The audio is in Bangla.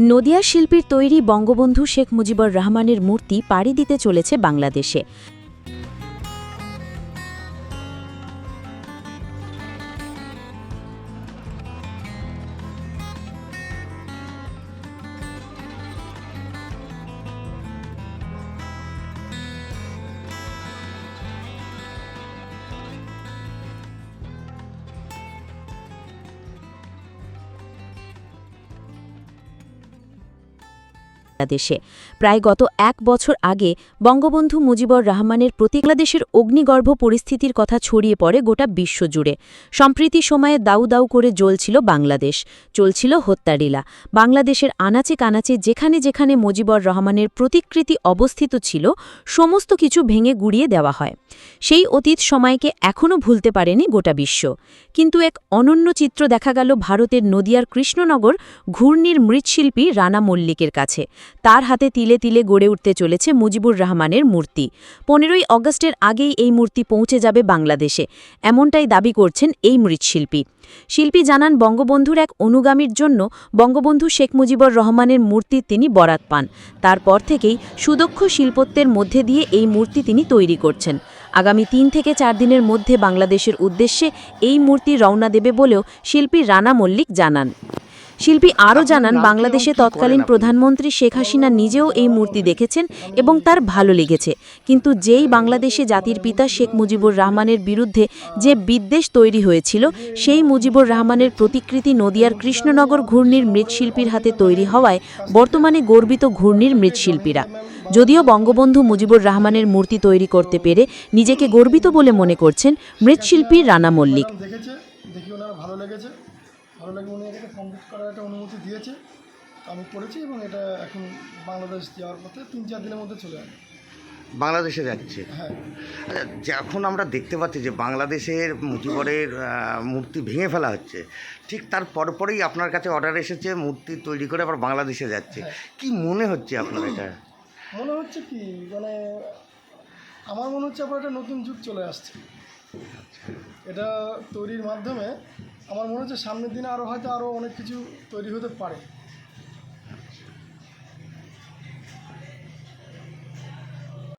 নদিয়া শিল্পীর তৈরি বঙ্গবন্ধু শেখ মুজিবুর রহমানের মূর্তি পাড়ি দিতে চলেছে বাংলাদেশে। প্রায় গত এক বছর আগে বঙ্গবন্ধু মুজিবুর রহমানের প্রতি বাংলাদেশের অগ্নিগর্ভ পরিস্থিতির কথা ছড়িয়ে পড়ে গোটা বিশ্বজুড়ে। সম্প্রতি সময়ে দাউ দাউ করে জ্বলছিল বাংলাদেশ, চলছিল হত্যালীলা। বাংলাদেশের আনাচে কানাচে যেখানে যেখানে মুজিবুর রহমানের প্রতিকৃতি অবস্থিত ছিল, সমস্ত কিছু ভেঙে গুড়িয়ে দেওয়া হয়। সেই অতীত সময়কে এখনও ভুলতে পারেনি গোটা বিশ্ব। কিন্তু এক অনন্য চিত্র দেখা গেল ভারতের নদিয়ার কৃষ্ণনগর ঘূর্ণির মৃৎশিল্পী রানা মল্লিকের কাছে। তার হাতে তিলে তিলে গড়ে উঠতে চলেছে মুজিবুর রহমানের মূর্তি। 15ই অগস্টের আগেই এই মূর্তি পৌঁছে যাবে বাংলাদেশে, এমনটাই দাবি করছেন এই মৃৎশিল্পী। শিল্পী জানান, বঙ্গবন্ধুর এক অনুগামীর জন্য বঙ্গবন্ধু শেখ মুজিবুর রহমানের মূর্তির তিনি বরাত পান। তারপর থেকেই সুদক্ষ শিল্পত্বের মধ্যে দিয়ে এই মূর্তি তিনি তৈরি করছেন। আগামী 3 থেকে 4 দিনের মধ্যে বাংলাদেশের উদ্দেশ্যে এই মূর্তি রওনা দেবে বলেও শিল্পী রানা মল্লিক জানান। শিল্পী আরও জানান, বাংলাদেশে তৎকালীন প্রধানমন্ত্রী শেখ হাসিনা নিজেও এই মূর্তি দেখেছেন এবং তার ভালো লেগেছে। কিন্তু যেই বাংলাদেশে জাতির পিতা শেখ মুজিবুর রহমানের বিরুদ্ধে যে বিদ্বেষ তৈরি হয়েছিল, সেই মুজিবুর রহমানের প্রতিকৃতি নদিয়ার কৃষ্ণনগর ঘূর্ণির মৃৎশিল্পীর হাতে তৈরি হওয়ায় বর্তমানে গর্বিত ঘূর্ণির মৃৎশিল্পীরা। যদিও বঙ্গবন্ধু মুজিবুর রহমানের মূর্তি তৈরি করতে পেরে নিজেকে গর্বিত বলে মনে করছেন মৃৎশিল্পী রানা মল্লিক। ভালো লাগে, উনি এটাকে কমপ্লিট করার একটা অনুমতি দিয়েছে, আমি করেছি এবং এটা এখন বাংলাদেশ যাওয়ার পথে 3-4 দিনের মধ্যে চলে যাবে। বাংলাদেশে যাচ্ছে। হ্যাঁ, যখন আমরা দেখতে পাচ্ছি যে বাংলাদেশের মুজিবরের মূর্তি ভেঙে ফেলা হচ্ছে, ঠিক তার পরপরেই আপনার কাছে অর্ডার এসেছে মূর্তি তৈরি করে আবার বাংলাদেশে যাচ্ছে। কি মনে হচ্ছে আপনার? এটা মনে হচ্ছে কি, মানে আমার মনে হচ্ছে আবার একটা নতুন যুগ চলে আসছে। এটা তৈরির মাধ্যমে আমার মনে হচ্ছে সামনের দিনে আরও হয়তো আরও অনেক কিছু তৈরি হতে পারে।